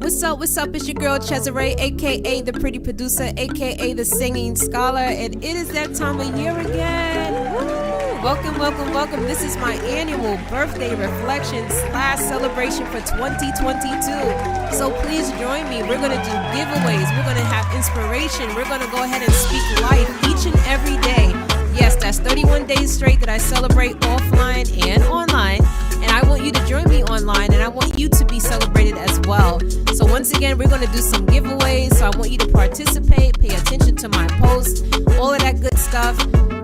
What's up? What's up? It's your girl Cesare, aka the pretty producer, aka the singing scholar, and it is that time of year again. Woo! Welcome, welcome, welcome. This is my annual birthday reflection / celebration for 2022. So please join me. We're gonna do giveaways. We're gonna have inspiration. We're gonna go ahead and speak life each and every day. Yes, that's 31 days straight that I celebrate offline and online. And I want you to join me online, and I want you to be celebrated as well. So once again, we're going to do some giveaways. So I want you to participate, pay attention to my posts, all of that good stuff.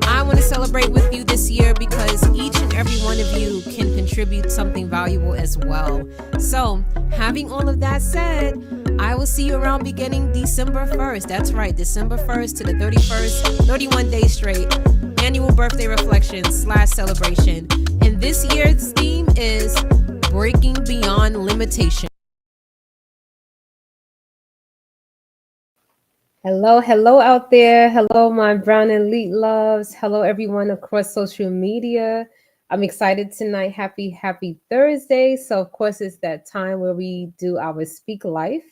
I want to celebrate with you this year because each and every one of you can contribute something valuable as well. So having all of that said, I will see you around beginning December 1st. That's right, December 1st to the 31st, 31 days straight. Annual birthday reflection / celebration. And this year's theme is breaking beyond limitation. Hello out there. Hello, my Brown Elite loves. Hello, everyone across social media. I'm excited tonight. Happy Thursday. So, of course, it's that time where we do our Speak Life.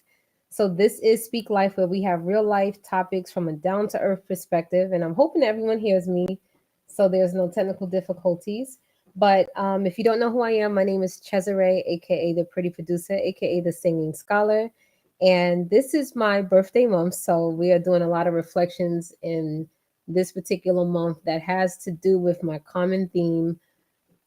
So, this is Speak Life, where we have real life topics from a down to earth perspective. And I'm hoping everyone hears me so there's no technical difficulties. But if you don't know who I am, my name is Cesare, aka the pretty producer, aka the singing scholar. And this is my birthday month. So we are doing a lot of reflections in this particular month that has to do with my common theme.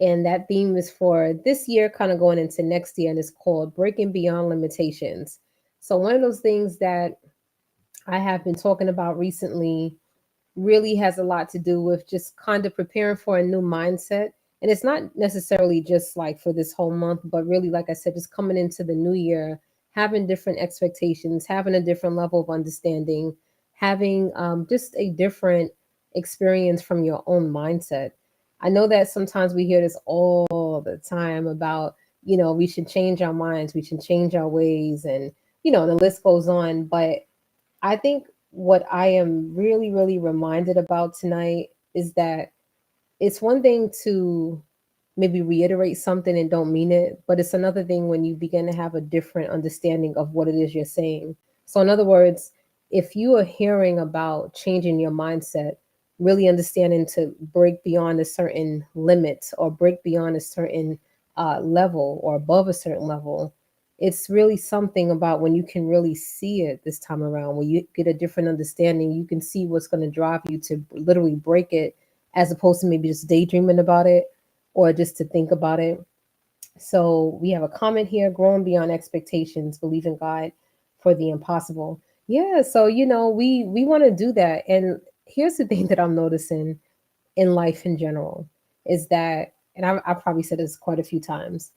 And that theme is for this year, kind of going into next year, and it's called Breaking Beyond Limitations. So, one of those things that I have been talking about recently really has a lot to do with just kind of preparing for a new mindset. And it's not necessarily just like for this whole month, but really, like I said, just coming into the new year, having different expectations, having a different level of understanding, having just a different experience from your own mindset. I know that sometimes we hear this all the time about, we should change our minds, we should change our ways, and, the list goes on. But I think what I am really, really reminded about tonight is that it's one thing to maybe reiterate something and don't mean it, but it's another thing when you begin to have a different understanding of what it is you're saying. So, in other words, if you are hearing about changing your mindset, really understanding to break beyond a certain limit or break beyond a certain level or above a certain level, it's really something about when you can really see it this time around, when you get a different understanding, you can see what's going to drive you to literally break it as opposed to maybe just daydreaming about it or just to think about it. So we have a comment here: growing beyond expectations, believe in God for the impossible. Yeah, so we want to do that. And here's the thing that I'm noticing in life in general is that, and I probably said this quite a few times,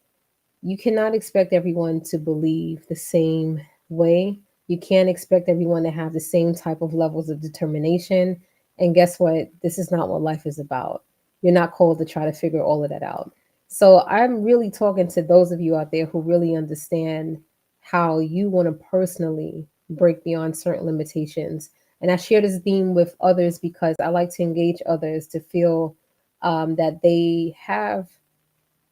you cannot expect everyone to believe the same way. You can't expect everyone to have the same type of levels of determination. And guess what? This is not what life is about. You're not called to try to figure all of that out. So I'm really talking to those of you out there who really understand how you want to personally break beyond certain limitations. And I share this theme with others because I like to engage others to feel that they have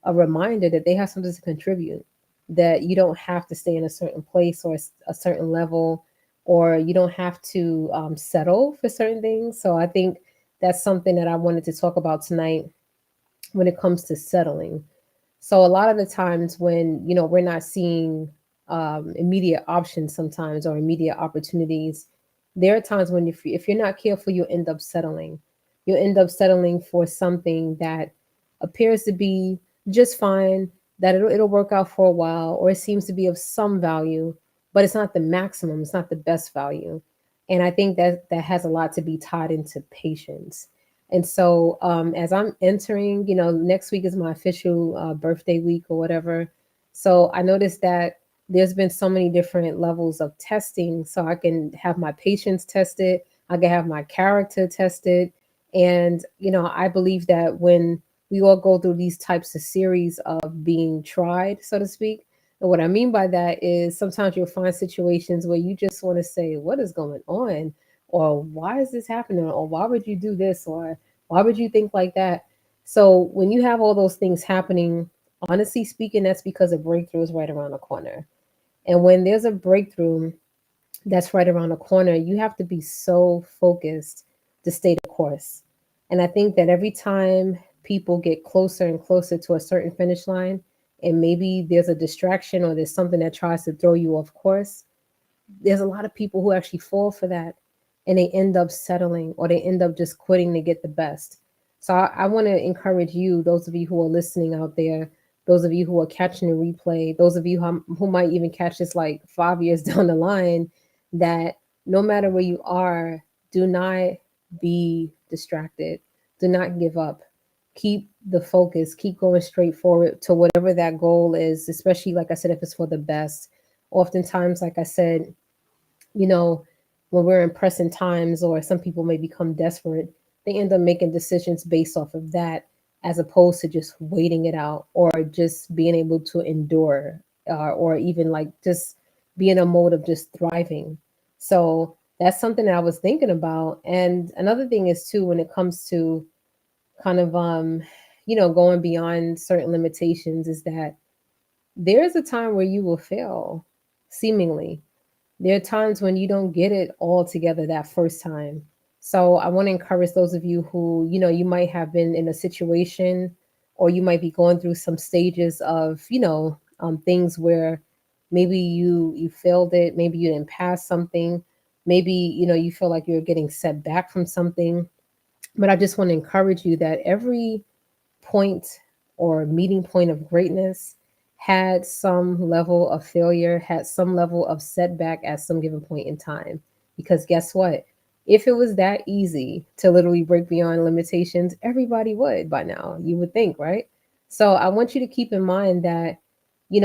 a reminder that they have something to contribute, that you don't have to stay in a certain place or a certain level, or you don't have to settle for certain things. So I think that's something that I wanted to talk about tonight when it comes to settling. So a lot of the times when we're not seeing immediate options sometimes or immediate opportunities, there are times when if you're not careful, you'll end up settling. You'll end up settling for something that appears to be just fine, that it'll work out for a while, or it seems to be of some value, but it's not the maximum, it's not the best value. And I think that has a lot to be tied into patience. And so, as I'm entering, next week is my official birthday week or whatever. So I noticed that there's been so many different levels of testing. So I can have my patience tested, I can have my character tested. And, I believe that when we all go through these types of series of being tried, so to speak, and what I mean by that is sometimes you'll find situations where you just want to say, what is going on? Or why is this happening? Or why would you do this? Or why would you think like that? So when you have all those things happening, honestly speaking, that's because a breakthrough is right around the corner. And when there's a breakthrough that's right around the corner, you have to be so focused to stay the course. And I think that every time people get closer and closer to a certain finish line, and maybe there's a distraction or there's something that tries to throw you off course, there's a lot of people who actually fall for that and they end up settling or they end up just quitting to get the best. So I want to encourage you, those of you who are listening out there, those of you who are catching the replay, those of you who might even catch this like 5 years down the line, that no matter where you are, do not be distracted. Do not give up. Keep the focus, keep going straight forward to whatever that goal is, especially like I said, if it's for the best. Oftentimes, like I said, you know, when we're in pressing times or some people may become desperate, they end up making decisions based off of that as opposed to just waiting it out or just being able to endure or even like just be in a mode of just thriving. So that's something that I was thinking about. And another thing is too, when it comes to kind of, going beyond certain limitations, is that there is a time where you will fail, seemingly there are times when you don't get it all together that first time. So I want to encourage those of you who, you might have been in a situation or you might be going through some stages of, things where maybe you failed it, maybe you didn't pass something, maybe, you feel like you're getting set back from something. But I just want to encourage you that every point or meeting point of greatness had some level of failure, had some level of setback at some given point in time. Because guess what? If it was that easy to literally break beyond limitations, everybody would by now, you would think, right? So I want you to keep in mind that,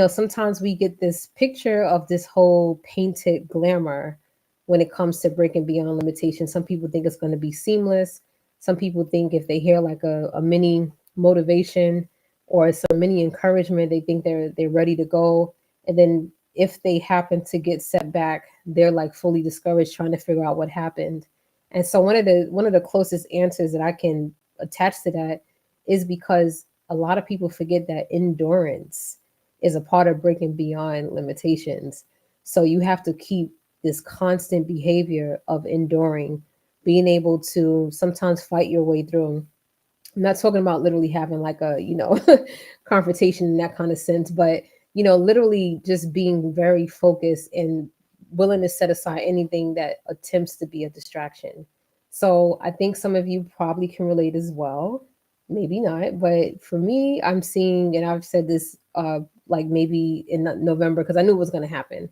sometimes we get this picture of this whole painted glamour when it comes to breaking beyond limitations. Some people think it's going to be seamless. Some people think if they hear like a mini motivation or some mini encouragement, they think they're ready to go. And then if they happen to get set back, they're like fully discouraged trying to figure out what happened. And so one of the closest answers that I can attach to that is because a lot of people forget that endurance is a part of breaking beyond limitations. So you have to keep this constant behavior of enduring, being able to sometimes fight your way through. I'm not talking about literally having like a, confrontation in that kind of sense, but, literally just being very focused and willing to set aside anything that attempts to be a distraction. So I think some of you probably can relate as well. Maybe not, but for me, I'm seeing, and I've said this like maybe in November because I knew it was going to happen.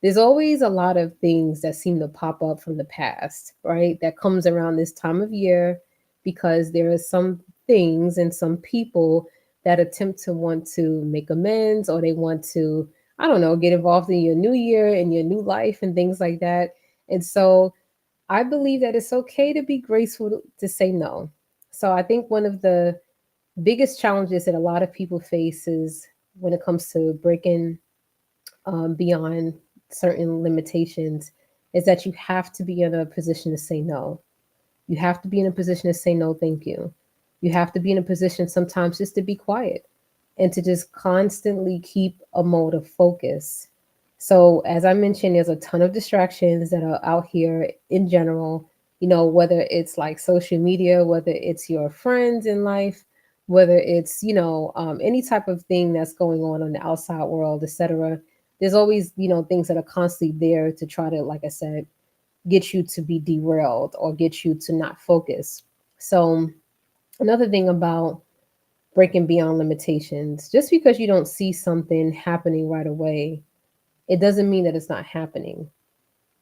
There's always a lot of things that seem to pop up from the past, right? That comes around this time of year because there are some things and some people that attempt to want to make amends or they want to, I don't know, get involved in your new year and your new life and things like that. And so I believe that it's okay to be graceful to say no. So I think one of the biggest challenges that a lot of people face is when it comes to breaking beyond certain limitations is that you have to be in a position to say no. You have to be in a position to say no, thank you. You have to be in a position sometimes just to be quiet and to just constantly keep a mode of focus. So, as I mentioned, there's a ton of distractions that are out here in general, whether it's like social media, whether it's your friends in life, whether it's, any type of thing that's going on in the outside world, etc. There's always, things that are constantly there to try to, like I said, get you to be derailed or get you to not focus. So, another thing about breaking beyond limitations, just because you don't see something happening right away, it doesn't mean that it's not happening.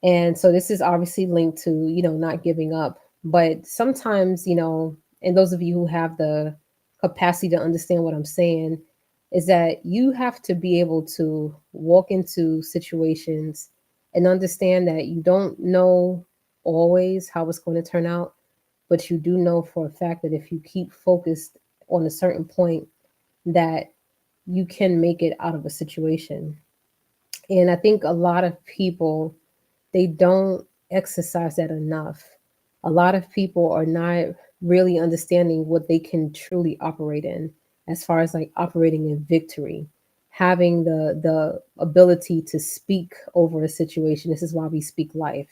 And so, this is obviously linked to, not giving up. But sometimes, and those of you who have the capacity to understand what I'm saying, is that you have to be able to walk into situations and understand that you don't know always how it's going to turn out, but you do know for a fact that if you keep focused on a certain point, that you can make it out of a situation. And I think a lot of people, they don't exercise that enough. A lot of people are not really understanding what they can truly operate in as far as like operating in victory, having the ability to speak over a situation. This is why we speak life.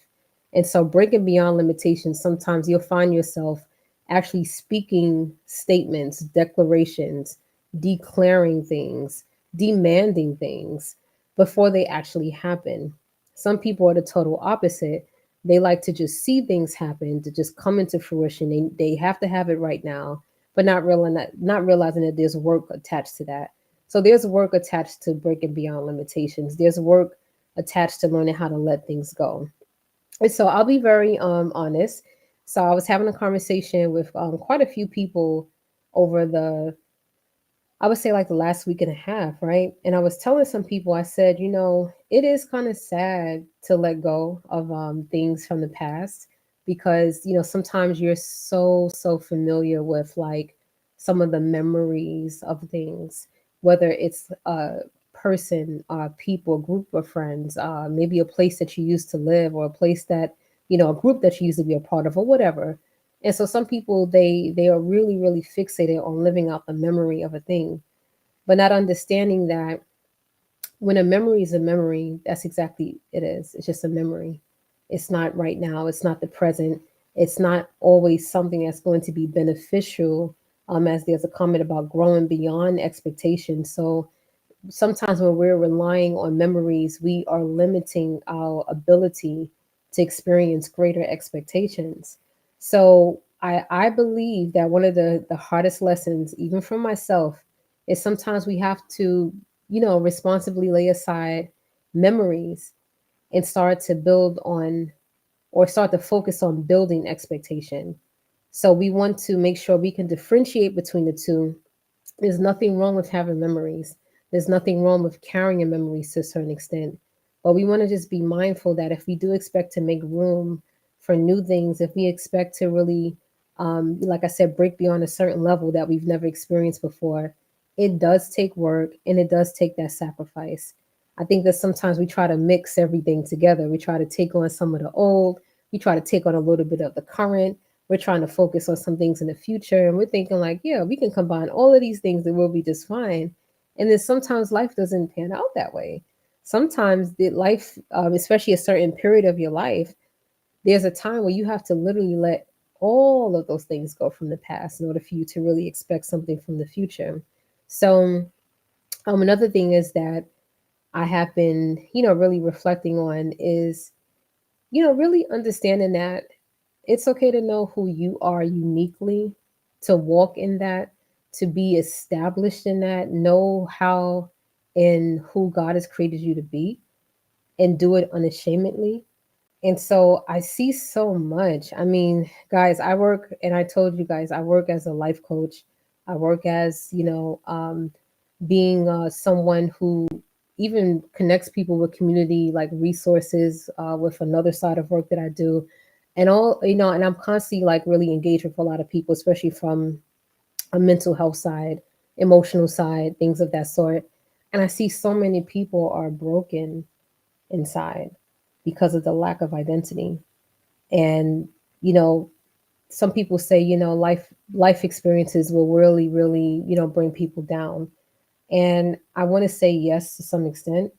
And so breaking beyond limitations, sometimes you'll find yourself actually speaking statements, declarations, declaring things, demanding things before they actually happen. Some people are the total opposite. They like to just see things happen, to just come into fruition. They have to have it right now, but not realizing that there's work attached to that. So there's work attached to breaking beyond limitations. There's work attached to learning how to let things go. And so I'll be very honest. So I was having a conversation with quite a few people over I would say like the last week and a half, right? And I was telling some people, I said, it is kind of sad to let go of things from the past because, sometimes you're so familiar with like some of the memories of things, whether it's a person, people, group of friends, maybe a place that you used to live or a place that, a group that you used to be a part of or whatever. And so some people they are really really fixated on living out the memory of a thing, but not understanding that when a memory is a memory, that's exactly it is. It's just a memory. It's not right now. It's not the present. It's not always something that's going to be beneficial. As there's a comment about growing beyond expectations. So sometimes when we're relying on memories, we are limiting our ability to experience greater expectations. So I believe that one of the hardest lessons, even for myself, is sometimes we have to, responsibly lay aside memories and start to build on or start to focus on building expectation. So we want to make sure we can differentiate between the two. There's nothing wrong with having memories. There's nothing wrong with carrying memories to a certain extent. But we want to just be mindful that if we do expect to make room for new things, if we expect to really, like I said, break beyond a certain level that we've never experienced before, it does take work and it does take that sacrifice. I think that sometimes we try to mix everything together. We try to take on some of the old, we try to take on a little bit of the current, we're trying to focus on some things in the future and we're thinking like, yeah, we can combine all of these things and we'll be just fine. And then sometimes life doesn't pan out that way. Sometimes the life, especially a certain period of your life, there's a time where you have to literally let all of those things go from the past in order for you to really expect something from the future. So another thing is that I have been, really reflecting on is, really understanding that it's okay to know who you are uniquely, to walk in that, to be established in that, know how and who God has created you to be, and do it unashamedly. And so I see so much. I mean, guys, I work, and I told you guys, I work as a life coach. I work as, being someone who even connects people with community like resources with another side of work that I do. And all, and I'm constantly like really engaged with a lot of people, especially from a mental health side, emotional side, things of that sort. And I see so many people are broken inside because of the lack of identity. And, you know, some people say, life experiences will really, really, bring people down. And I want to say yes to some extent,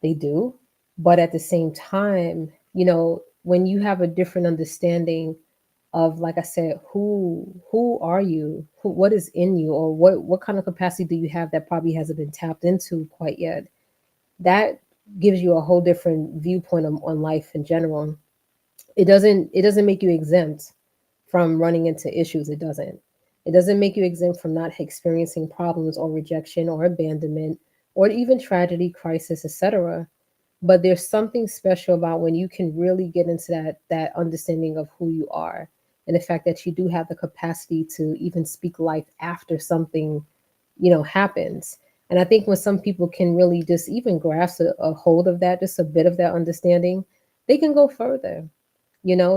they do. But at the same time, when you have a different understanding of, like I said, who are you, what is in you, or what kind of capacity do you have that probably hasn't been tapped into quite yet, that gives you a whole different viewpoint on life in general. It doesn't make you exempt from running into issues. It doesn't make you exempt from not experiencing problems or rejection or abandonment or even tragedy, crisis, etc. But there's something special about when you can really get into that understanding of who you are, and the fact that you do have the capacity to even speak life after something, happens. And I think when some people can really just even grasp a hold of that, just a bit of that understanding, they can go further.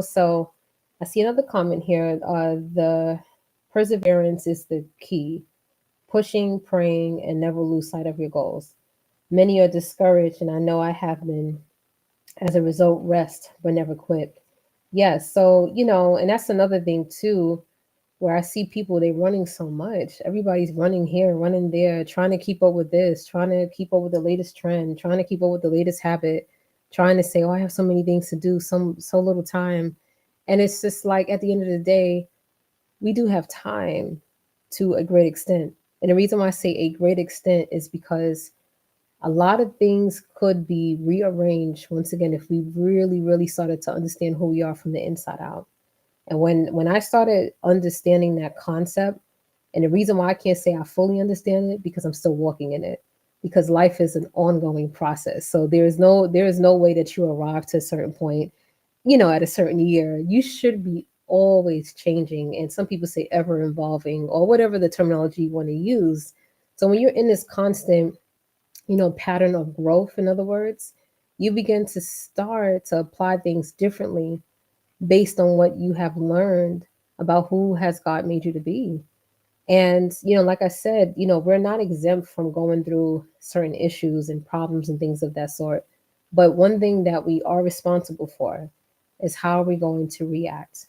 So I see another comment here. The perseverance is the key. Pushing, praying, and never lose sight of your goals. Many are discouraged, and I know I have been. As a result, rest but never quit. Yes. So, and that's another thing too. where I see people, they running so much. Everybody's running here, running there, trying to keep up with this, trying to keep up with the latest trend, trying to keep up with the latest habit, trying to say, oh, I have so many things to do, so little time. And it's just like at the end of the day, we do have time to a great extent. And the reason why I say a great extent is because a lot of things could be rearranged once again if we really, really started to understand who we are from the inside out. And when I started understanding that concept, and the reason why I can't say I fully understand it because I'm still walking in it, because life is an ongoing process. So there is no way that you arrive to a certain point, at a certain year. You should be always changing, and some people say ever evolving or whatever the terminology you want to use. So when you're in this constant, pattern of growth, in other words, you begin to start to apply things differently based on what you have learned about who has God made you to be. And, like I said, we're not exempt from going through certain issues and problems and things of that sort. But one thing that we are responsible for is how are we going to react.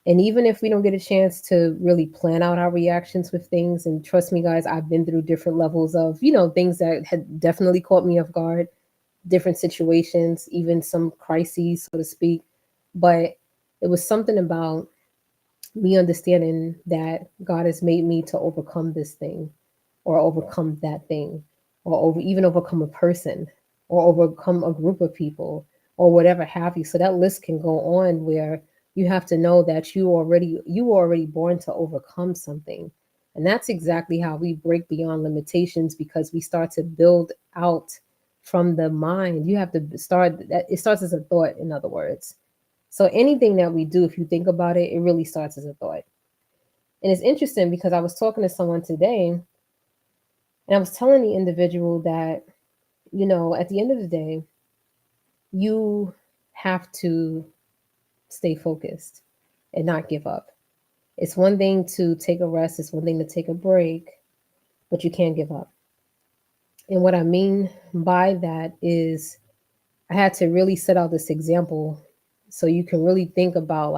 And even if we don't get a chance to really plan out our reactions with things, and trust me, guys, I've been through different levels of, things that had definitely caught me off guard, different situations, even some crises, so to speak. But it was something about me understanding that God has made me to overcome this thing or overcome that thing or even overcome a person or overcome a group of people or whatever have you. So that list can go on where you have to know that you were already born to overcome something. And that's exactly how we break beyond limitations, because we start to build out from the mind. You have to start that it starts as a thought, in other words. So anything that we do, if you think about it, it really starts as a thought. And it's interesting because I was talking to someone today and I was telling the individual that, at the end of the day, you have to stay focused and not give up. It's one thing to take a rest, it's one thing to take a break, but you can't give up. And what I mean by that is I had to really set out this example so you can really think about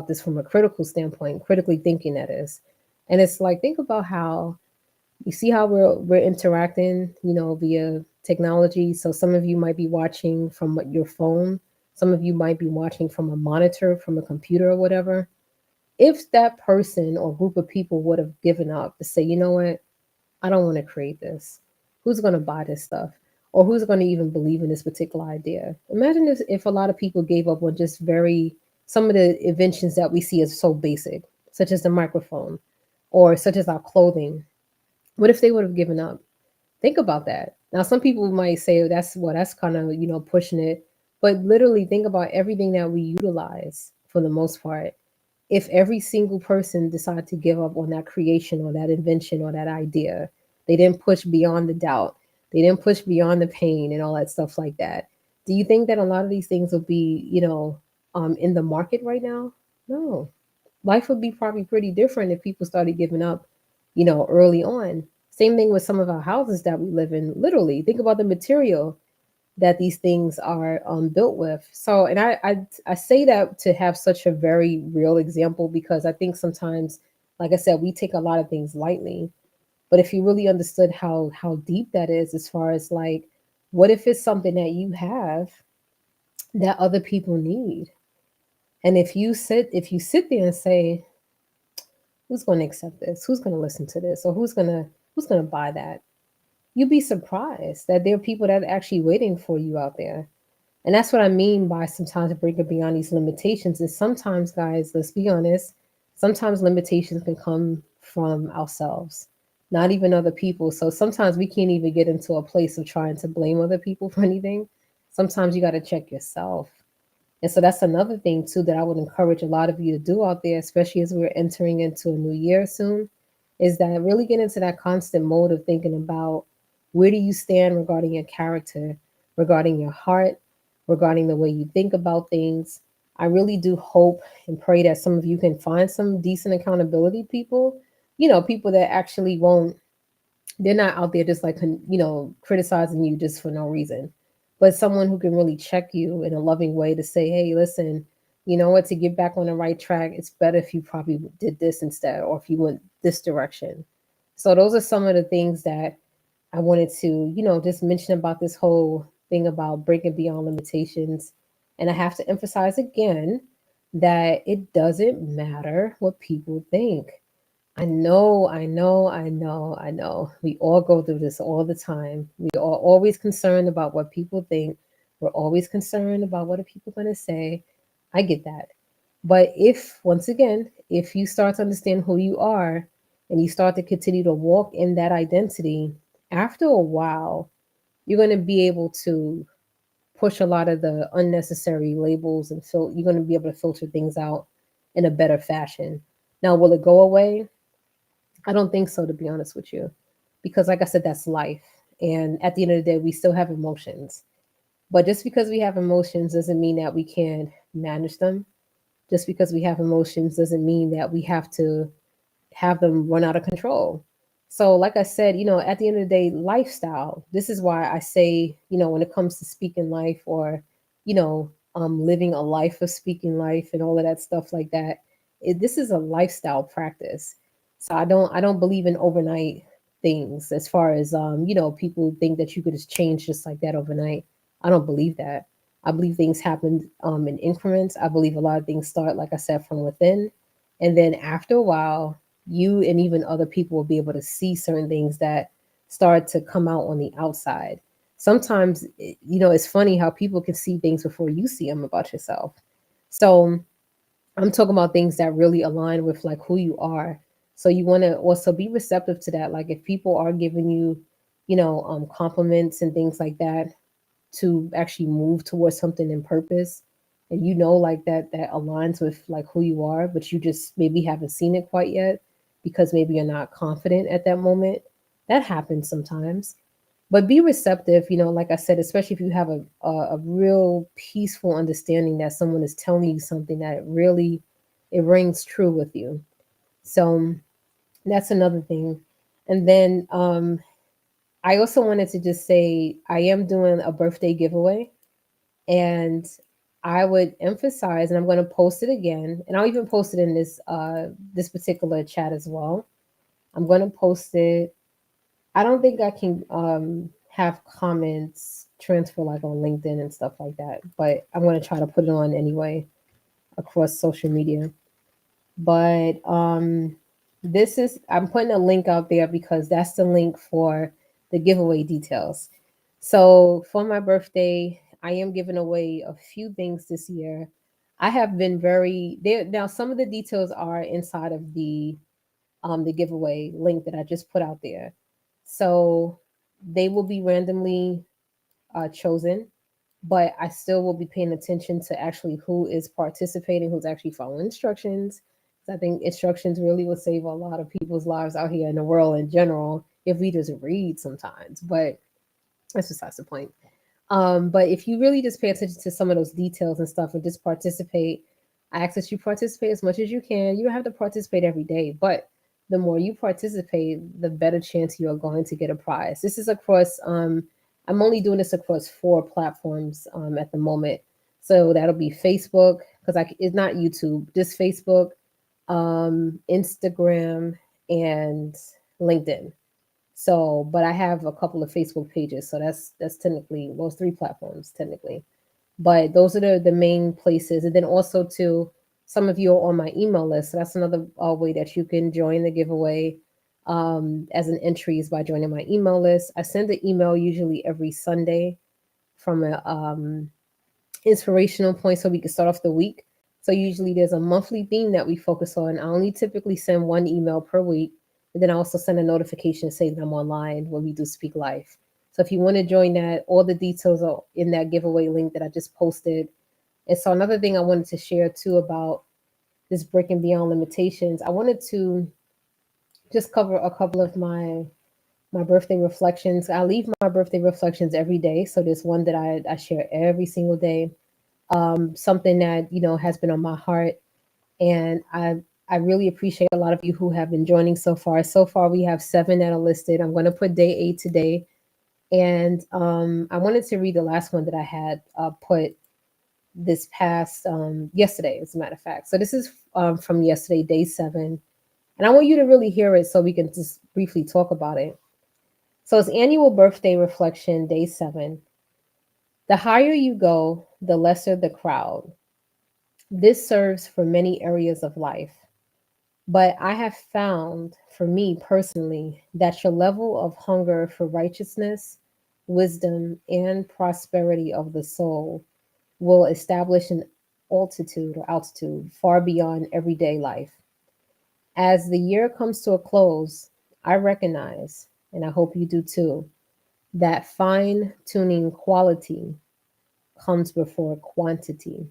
this from a critical standpoint, critically thinking, that is. And it's like, think about how you see how we're interacting, via technology. So some of you might be watching from your phone, some of you might be watching from a monitor, from a computer or whatever. If that person or group of people would have given up to say, you know what, I don't want to create this. Who's going to buy this stuff? Or who's going to even believe in this particular idea? Imagine if a lot of people gave up on just some of the inventions that we see as so basic, such as the microphone or such as our clothing. What if they would have given up? Think about that. Now, some people might say, oh, that's kind of, pushing it. But literally think about everything that we utilize for the most part. If every single person decided to give up on that creation or that invention or that idea, they didn't push beyond the doubt, they didn't push beyond the pain and all that stuff like that. Do you think that a lot of these things would be, in the market right now? No. Life would be probably pretty different if people started giving up, early on. Same thing with some of our houses that we live in. Literally, think about the material that these things are built with. So, and I say that to have such a very real example because I think sometimes, like I said, we take a lot of things lightly. But if you really understood how deep that is, as far as like, what if it's something that you have that other people need? And if you sit there and say, who's going to accept this? Who's going to listen to this? Or who's going to buy that? You'd be surprised that there are people that are actually waiting for you out there. And that's what I mean by sometimes breaking beyond these limitations. Is sometimes, guys, let's be honest, sometimes limitations can come from ourselves, not even other people. So sometimes we can't even get into a place of trying to blame other people for anything. Sometimes you got to check yourself. And so that's another thing too that I would encourage a lot of you to do out there, especially as we're entering into a new year soon, is that really get into that constant mode of thinking about where do you stand regarding your character, regarding your heart, regarding the way you think about things. I really do hope and pray that some of you can find some decent accountability people, people that actually won't, they're not out there just like, criticizing you just for no reason, but someone who can really check you in a loving way to say, hey, listen, You know what? To get back on the right track, it's better if you probably did this instead, or if you went this direction. So those are some of the things that I wanted to, just mention about this whole thing about breaking beyond limitations. And I have to emphasize again that it doesn't matter what people think. I know, I know, I know, I know. We all go through this all the time. We are always concerned about what people think. We're always concerned about what are people going to say. I get that. But if, once again, if you start to understand who you are and you start to continue to walk in that identity, after a while, you're going to be able to push a lot of the unnecessary labels and you're going to be able to filter things out in a better fashion. Now, will it go away? I don't think so, to be honest with you, because like I said, that's life. And at the end of the day, we still have emotions. But just because we have emotions doesn't mean that we can manage them. Just because we have emotions doesn't mean that we have to have them run out of control. So, like I said, at the end of the day, lifestyle. This is why I say, when it comes to speaking life or, living a life of speaking life and all of that stuff like that, this is a lifestyle practice. So I don't believe in overnight things as far as, people think that you could just change just like that overnight. I don't believe that. I believe things happen in increments. I believe a lot of things start, like I said, from within. And then after a while, you and even other people will be able to see certain things that start to come out on the outside. Sometimes, it's funny how people can see things before you see them about yourself. So I'm talking about things that really align with like who you are. So you want to also be receptive to that. Like if people are giving you, compliments and things like that, to actually move towards something in purpose, and like that aligns with like who you are, but you just maybe haven't seen it quite yet because maybe you're not confident at that moment. That happens sometimes. But be receptive, like I said, especially if you have a real peaceful understanding that someone is telling you something that really it rings true with you. So that's another thing. And then I also wanted to just say I am doing a birthday giveaway, and I would emphasize, and I'm going to post it again, and I'll even post it in this particular chat as well. I'm going to post it. I don't think I can have comments transfer like on LinkedIn and stuff like that, but I'm going to try to put it on anyway across social media. But I'm putting a link out there because that's the link for the giveaway details. So for my birthday, I am giving away a few things this year. I have been very there now. Some of the details are inside of the giveaway link that I just put out there. So they will be randomly chosen, but I still will be paying attention to actually who is participating, who's actually following instructions. 'Cause I think instructions really will save a lot of people's lives out here in the world in general if we just read sometimes. But that's besides the point. But if you really just pay attention to some of those details and stuff and just participate, I ask that you participate as much as you can. You don't have to participate every day, but the more you participate, the better chance you are going to get a prize. This is across, I'm only doing this across 4 platforms at the moment. So that'll be Facebook, because it's not YouTube, just Facebook, Instagram, and LinkedIn. So, but I have a couple of Facebook pages, so that's technically those 3 platforms technically. But those are the main places, and then also too, some of you are on my email list. So that's another way that you can join the giveaway as an entry is by joining my email list. I send an email usually every Sunday from a inspirational point so we can start off the week. So usually there's a monthly theme that we focus on. I only typically send 1 email per week. And then I also send a notification saying I'm online when we do Speak Life. So if you want to join that, all the details are in that giveaway link that I just posted. And so another thing I wanted to share too about this breaking beyond limitations, I wanted to just cover a couple of my birthday reflections. I leave my birthday reflections every day. So there's one that I share every single day. Something that, has been on my heart. And I really appreciate a lot of you who have been joining so far. So far, we have 7 that are listed. I'm going to put day 8 today. And I wanted to read the last one that I had put. this past yesterday, as a matter of fact. So this is from yesterday, day 7, and I want you to really hear it so we can just briefly talk about it. So it's annual birthday reflection, day 7. The higher you go, the lesser the crowd. This serves for many areas of life. But I have found, for me personally, that your level of hunger for righteousness, wisdom, and prosperity of the soul will establish an altitude far beyond everyday life. As the year comes to a close, I recognize, and I hope you do too, that fine tuning quality comes before quantity.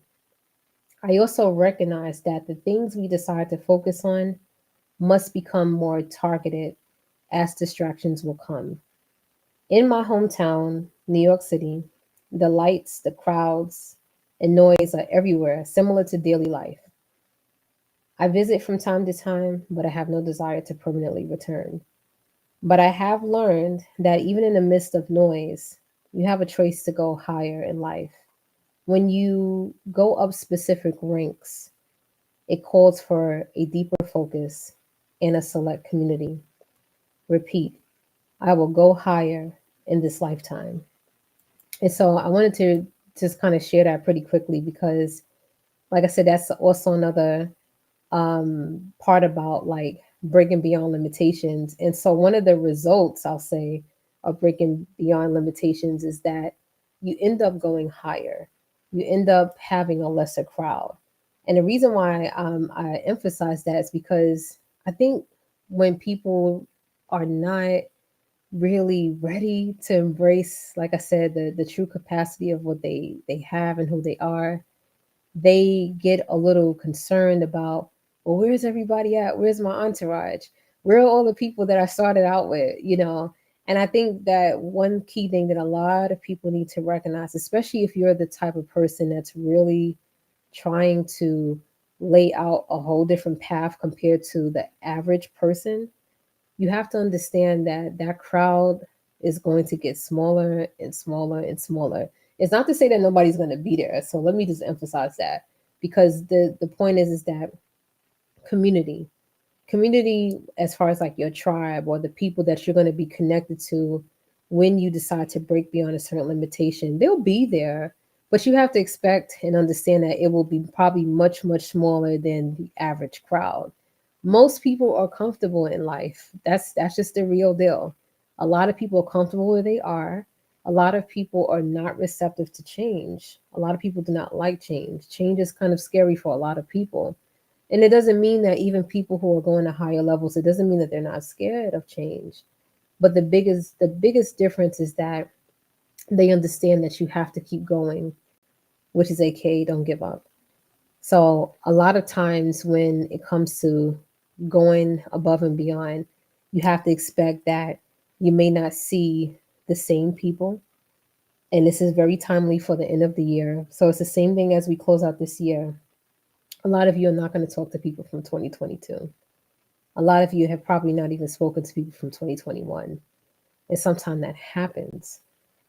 I also recognize that the things we decide to focus on must become more targeted as distractions will come. In my hometown, New York City, the lights, the crowds, and noise are everywhere, similar to daily life. I visit from time to time, but I have no desire to permanently return. But I have learned that even in the midst of noise, you have a choice to go higher in life. When you go up specific ranks, it calls for a deeper focus and a select community. Repeat, I will go higher in this lifetime. And so I wanted to just kind of share that pretty quickly because, like I said, that's also another part about like breaking beyond limitations. And so one of the results I'll say of breaking beyond limitations is that you end up going higher. You end up having a lesser crowd. And the reason why I emphasize that is because I think when people are not really ready to embrace, like I said, the true capacity of what they have and who they are, they get a little concerned about, well, where's everybody at? Where's my entourage? Where are all the people that I started out with? And I think that one key thing that a lot of people need to recognize, especially if you're the type of person that's really trying to lay out a whole different path compared to the average person, you have to understand that that crowd is going to get smaller and smaller and smaller. It's not to say that nobody's going to be there. So let me just emphasize that, because the point is that community, community as far as like your tribe or the people that you're going to be connected to when you decide to break beyond a certain limitation, they'll be there, but you have to expect and understand that it will be probably much much smaller than the average crowd. Most people are comfortable in life. That's just the real deal. A lot of people are comfortable where they are. A lot of people are not receptive to change. A lot of people do not like change. Change is kind of scary for a lot of people. And it doesn't mean that even people who are going to higher levels, it doesn't mean that they're not scared of change. But the biggest difference is that they understand that you have to keep going, which is aka don't give up. So a lot of times when it comes to going above and beyond, you have to expect that you may not see the same people. And this is very timely for the end of the year. So it's the same thing as we close out this year. A lot of you are not going to talk to people from 2022. A lot of you have probably not even spoken to people from 2021. And sometimes that happens.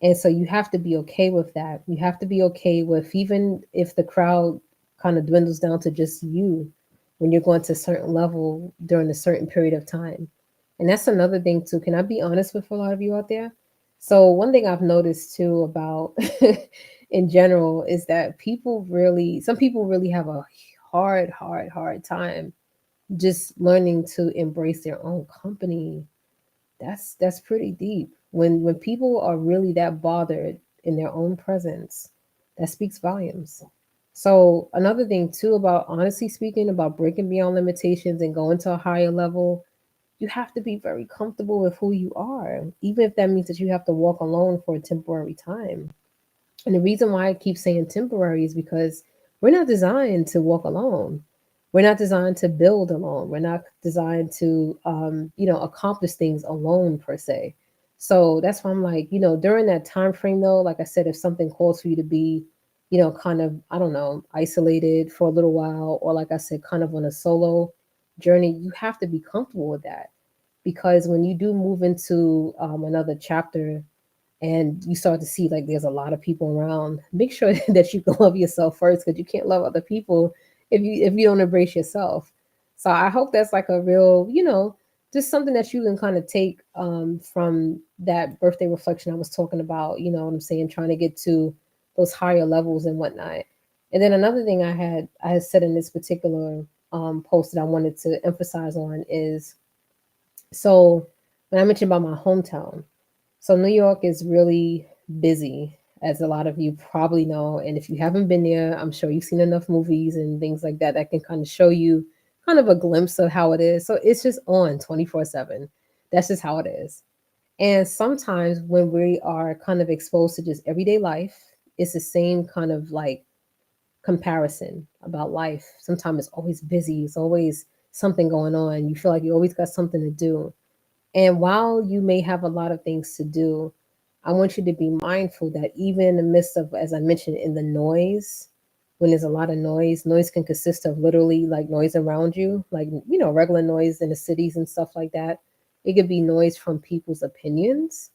And so you have to be okay with that. You have to be okay with, even if the crowd kind of dwindles down to just you when you're going to a certain level during a certain period of time. And that's another thing too. Can I be honest with a lot of you out there? So one thing I've noticed too about in general is that some people really have a hard time just learning to embrace their own company. That's pretty deep. When people are really that bothered in their own presence, that speaks volumes. So another thing too about, honestly speaking, about breaking beyond limitations and going to a higher level, you have to be very comfortable with who you are, even if that means that you have to walk alone for a temporary time. And the reason why I keep saying temporary is because we're not designed to walk alone. We're not designed to build alone. We're not designed to, accomplish things alone per se. So that's why I'm like, during that time frame though, like I said, if something calls for you to be, kind of, I don't know, isolated for a little while, or like I said, kind of on a solo journey, you have to be comfortable with that. Because when you do move into another chapter and you start to see like there's a lot of people around, make sure that you can love yourself first, because you can't love other people if you don't embrace yourself. So I hope that's like a real, just something that you can kind of take from that birthday reflection I was talking about, you know what I'm saying, trying to get to those higher levels and whatnot. And then another thing I had said in this particular post that I wanted to emphasize on is, so when I mentioned about my hometown, so New York is really busy, as a lot of you probably know. And if you haven't been there, I'm sure you've seen enough movies and things like that that can kind of show you kind of a glimpse of how it is. So it's just on 24/7. That's just how it is. And sometimes when we are kind of exposed to just everyday life, it's the same kind of like comparison about life. Sometimes it's always busy, it's always something going on. You feel like you always got something to do. And while you may have a lot of things to do, I want you to be mindful that even in the midst of, as I mentioned, in the noise, when there's a lot of noise, noise can consist of literally like noise around you, like, regular noise in the cities and stuff like that. It could be noise from people's opinions.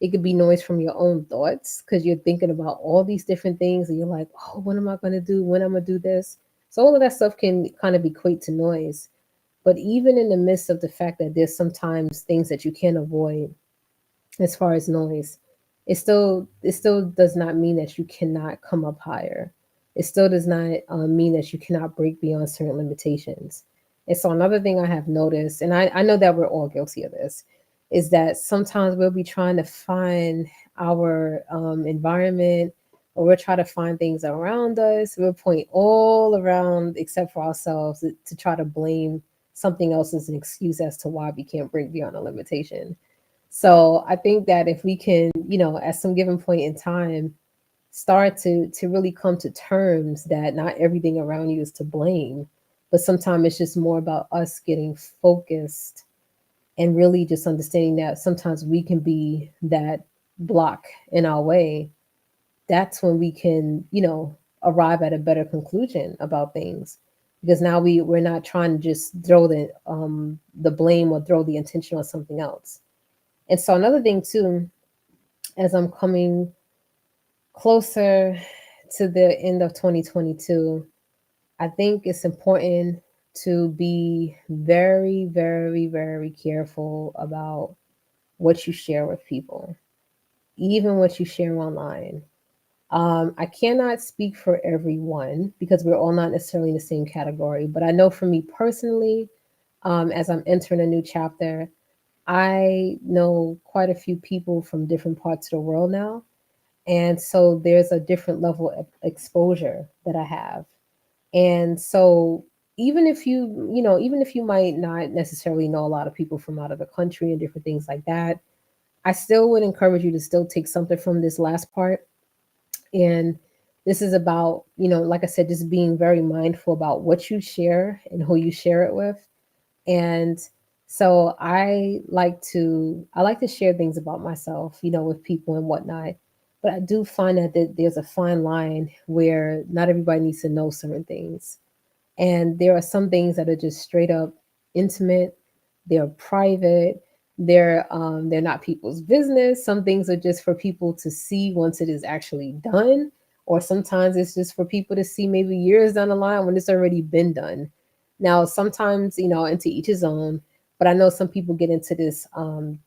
It could be noise from your own thoughts because you're thinking about all these different things and you're like, oh, what am I going to do? When I'm going to do this? So all of that stuff can kind of equate to noise. But even in the midst of the fact that there's sometimes things that you can't avoid as far as noise, it still does not mean that you cannot come up higher. It still does not mean that you cannot break beyond certain limitations. And so another thing I have noticed, and I know that we're all guilty of this, is that sometimes we'll be trying to find our environment, or we'll try to find things around us. We'll point all around except for ourselves to try to blame something else as an excuse as to why we can't break beyond a limitation. So I think that if we can, at some given point in time, start to really come to terms that not everything around you is to blame, but sometimes it's just more about us getting focused and really just understanding that sometimes we can be that block in our way. That's when we can, arrive at a better conclusion about things. Because now we're not trying to just throw the blame or throw the intention on something else. And so another thing too, as I'm coming closer to the end of 2022, I think it's important to be very, very, very careful about what you share with people, even what you share online. I cannot speak for everyone because we're all not necessarily in the same category, but I know for me personally, as I'm entering a new chapter, I know quite a few people from different parts of the world now. And so there's a different level of exposure that I have. And so even if you might not necessarily know a lot of people from out of the country and different things like that, I still would encourage you to still take something from this last part. And this is about, like I said, just being very mindful about what you share and who you share it with. And so I like to share things about myself, with people and whatnot. But I do find that there's a fine line where not everybody needs to know certain things. And there are some things that are just straight up intimate, they're private, they're not people's business. Some things are just for people to see once it is actually done, or sometimes it's just for people to see maybe years down the line when it's already been done. Now, sometimes, into each his own, but I know some people get into this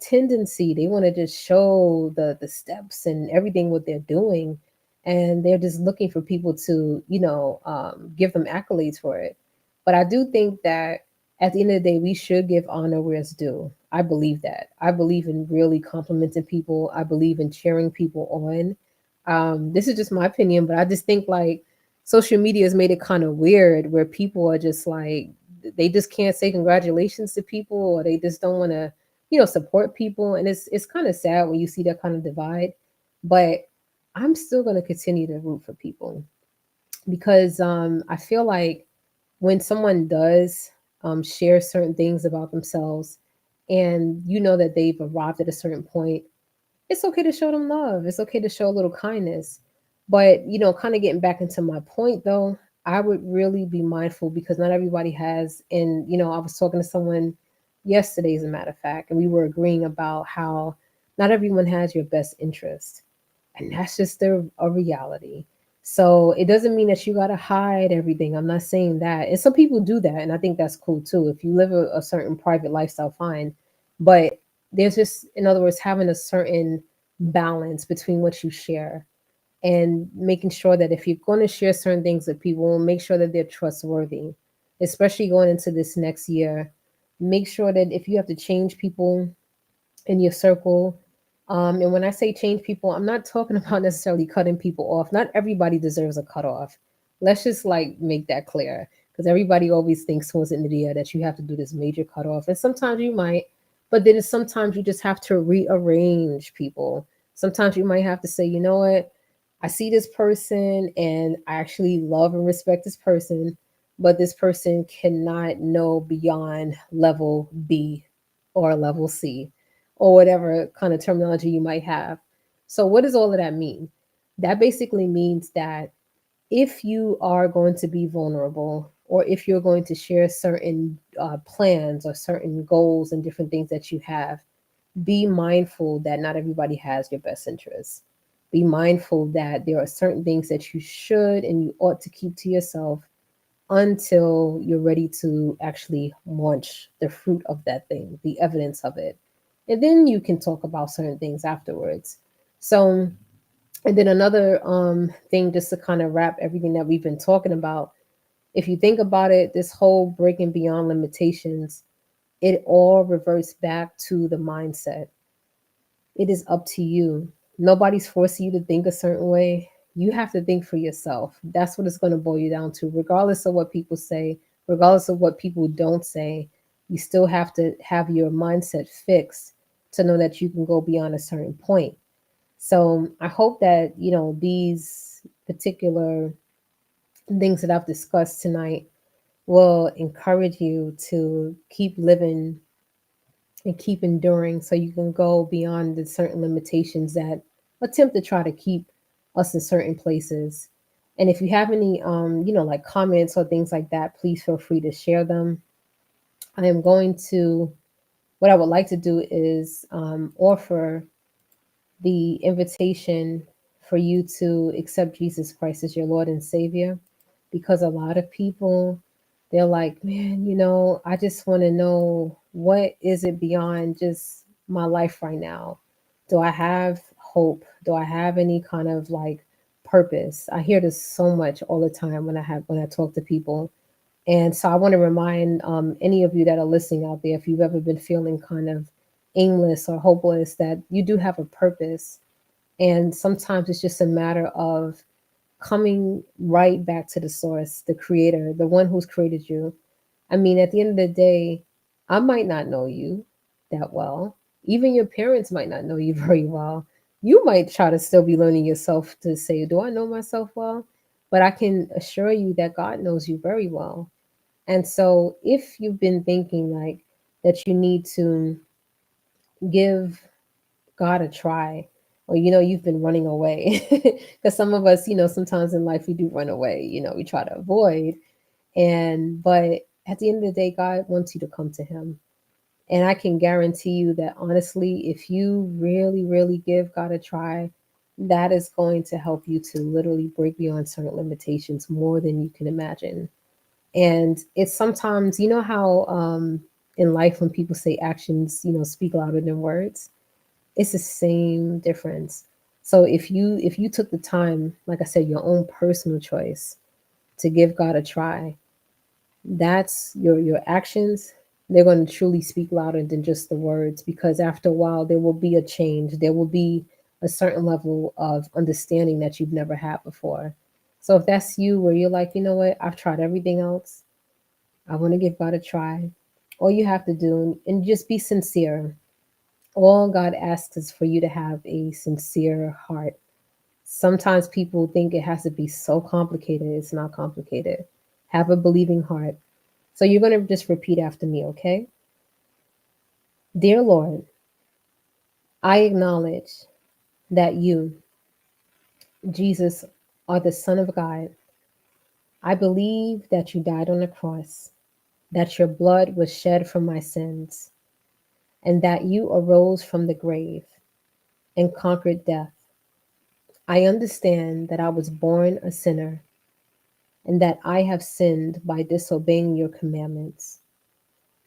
tendency. They want to just show the steps and everything what they're doing, and they're just looking for people to, give them accolades for it. But I do think that at the end of the day, we should give honor where it's due. I believe that. I believe in really complimenting people. I believe in cheering people on. This is just my opinion, but I just think like social media has made it kind of weird where people are just like, they just can't say congratulations to people, or they just don't want to, support people. And it's kind of sad when you see that kind of divide. But I'm still going to continue to root for people because I feel like when someone does share certain things about themselves, and you know that they've arrived at a certain point, it's okay to show them love. It's okay to show a little kindness. But, kind of getting back into my point though, I would really be mindful because not everybody has. And, I was talking to someone yesterday, as a matter of fact, and we were agreeing about how not everyone has your best interest. And that's just a reality. So it doesn't mean that you got to hide everything. I'm not saying that. And some people do that. And I think that's cool too. If you live a certain private lifestyle, fine. But there's just, in other words, having a certain balance between what you share and making sure that if you're going to share certain things with people, make sure that they're trustworthy, especially going into this next year. Make sure that if you have to change people in your circle, and when I say change people, I'm not talking about necessarily cutting people off. Not everybody deserves a cutoff. Let's just like make that clear, because everybody always thinks towards the end of the year that you have to do this major cutoff, and sometimes you might, but then sometimes you just have to rearrange people. Sometimes you might have to say, you know what, I see this person and I actually love and respect this person, but this person cannot know beyond level B or level C or whatever kind of terminology you might have. So, what does all of that mean? That basically means that if you are going to be vulnerable, or if you're going to share certain plans or certain goals and different things that you have, be mindful that not everybody has your best interests. Be mindful that there are certain things that you should and you ought to keep to yourself until you're ready to actually launch the fruit of that thing, the evidence of it. And then you can talk about certain things afterwards. So, and then another thing, just to kind of wrap everything that we've been talking about, if you think about it, this whole breaking beyond limitations, it all reverts back to the mindset. It is up to you. Nobody's forcing you to think a certain way. You have to think for yourself. That's what it's going to boil you down to. Regardless of what people say, regardless of what people don't say, you still have to have your mindset fixed to know that you can go beyond a certain point. So I hope that, these particular things that I've discussed tonight will encourage you to keep living and keep enduring so you can go beyond the certain limitations that attempt to try to keep us in certain places. And if you have any like comments or things like that, please feel free to share them. I am going to What I would like to do is offer the invitation for you to accept Jesus Christ as your Lord and Savior, because a lot of people, they're like, man, I just want to know, what is it beyond just my life right now? Do I have hope? Do I have any kind of like purpose? I hear this so much all the time when I talk to people. And so I want to remind any of you that are listening out there, if you've ever been feeling kind of aimless or hopeless, that you do have a purpose. And sometimes it's just a matter of coming right back to the source, the creator, the one who's created you. I mean, at the end of the day, I might not know you that well. Even your parents might not know you very well. You might try to still be learning yourself to say, do I know myself well? But I can assure you that God knows you very well. And so if you've been thinking like that you need to give God a try, or you've been running away, because some of us, sometimes in life we do run away, we try to avoid, but at the end of the day, God wants you to come to him. And I can guarantee you that honestly, if you really, really give God a try, that is going to help you to literally break beyond certain limitations more than you can imagine. And it's sometimes, how in life when people say actions, speak louder than words, it's the same difference. So if you took the time, like I said, your own personal choice to give God a try, that's your actions. They're going to truly speak louder than just the words, because after a while there will be a change. There will be a certain level of understanding that you've never had before. So if that's you, where you're like, you know what, I've tried everything else, I want to give God a try. All you have to do, and just be sincere. All God asks is for you to have a sincere heart. Sometimes people think it has to be so complicated. It's not complicated. Have a believing heart. So you're going to just repeat after me, okay? Dear Lord, I acknowledge that you, Jesus, are the Son of God. I believe that you died on the cross, that your blood was shed for my sins, and that you arose from the grave. and conquered death. I understand that I was born a sinner and that I have sinned by disobeying your commandments.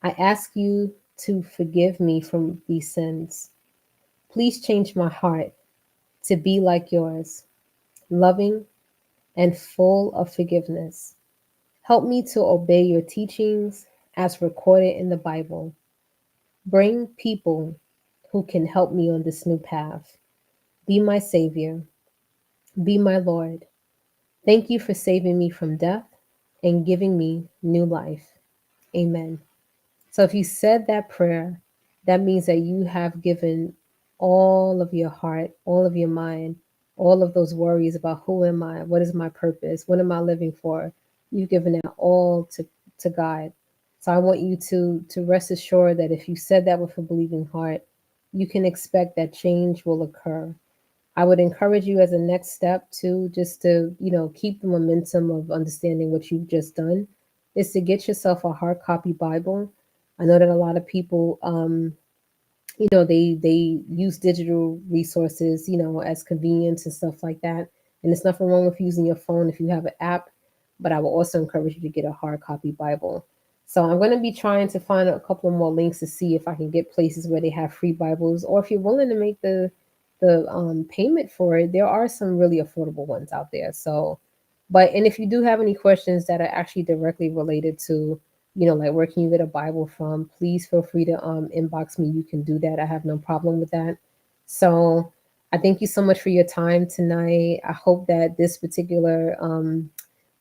I ask you to forgive me from these sins. Please change my heart to be like yours, loving and full of forgiveness. Help me to obey your teachings as recorded in the Bible. Bring people who can help me on this new path. Be my Savior. Be my Lord. Thank you for saving me from death and giving me new life. Amen. So if you said that prayer, that means that you have given all of your heart, all of your mind, all of those worries about who am I, what is my purpose, what am I living for. You've given that all to God. So I want you to rest assured that if you said that with a believing heart, you can expect that change will occur. I would encourage you as a next step to just to, keep the momentum of understanding what you've just done, is to get yourself a hard copy Bible. I know that a lot of people, they use digital resources, as convenience and stuff like that. And there's nothing wrong with using your phone if you have an app, but I will also encourage you to get a hard copy Bible. So I'm going to be trying to find a couple more links to see if I can get places where they have free Bibles, or if you're willing to make the payment for it, there are some really affordable ones out there. So, and if you do have any questions that are actually directly related to, like where can you get a Bible from, please feel free to inbox me. You can do that. I have no problem with that. So I thank you so much for your time tonight. I hope that this particular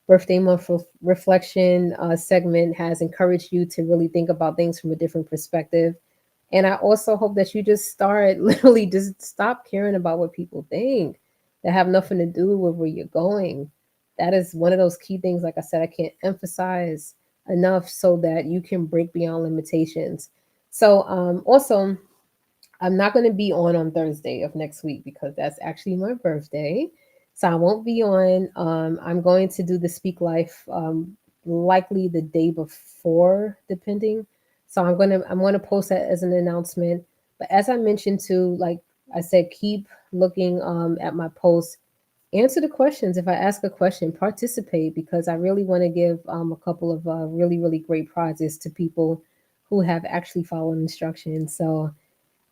birthday month reflection segment has encouraged you to really think about things from a different perspective. And I also hope that you just just stop caring about what people think that have nothing to do with where you're going. That is one of those key things, like I said, I can't emphasize enough, so that you can break beyond limitations. So also, I'm not going to be on Thursday of next week because that's actually my birthday. So I won't be on. I'm going to do the Speak Life likely the day before, depending. So I'm gonna post that as an announcement. But as I mentioned too, like I said, keep looking at my posts. Answer the questions. If I ask a question, participate, because I really want to give a couple of really, really great prizes to people who have actually followed instructions. So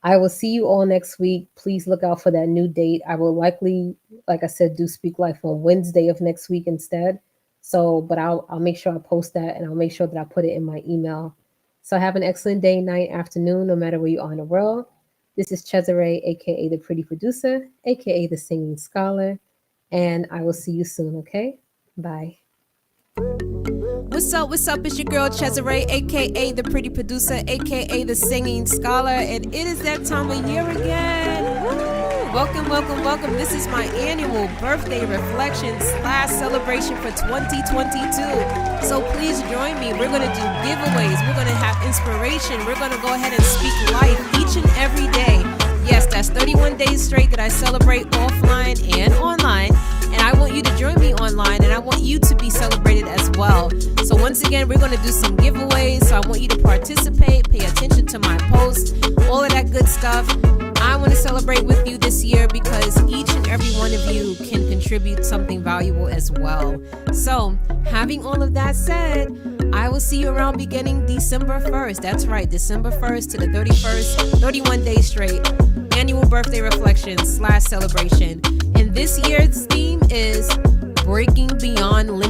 I will see you all next week. Please look out for that new date. I will likely, like I said, do Speak Life on Wednesday of next week instead. So, but I'll make sure I post that, and I'll make sure that I put it in my email. So have an excellent day, night, afternoon, no matter where you are in the world. This is Cesare, aka the Pretty Producer, aka the Singing Scholar, and I will see you soon, okay? Bye. What's up? It's your girl Cesare, aka the Pretty Producer, aka the Singing Scholar, and it is that time of year again. Woo! Welcome. This is my annual birthday reflection / celebration for 2022. So please join me. We're going to do giveaways. We're going to have inspiration. We're going to go ahead and speak life each and every day. Yes, that's 31 days straight that I celebrate offline and online. And I want you to join me online, and I want you to be celebrated as well. So once again, we're going to do some giveaways. So I want you to participate, pay attention to my posts, all of that good stuff. I want to celebrate with you this year because each and every one of you can contribute something valuable as well. So having all of that said, I will see you around beginning December 1st. That's right, December 1st to the 31st, 31 days straight. Annual birthday reflection / celebration. And this year's theme is breaking beyond limits.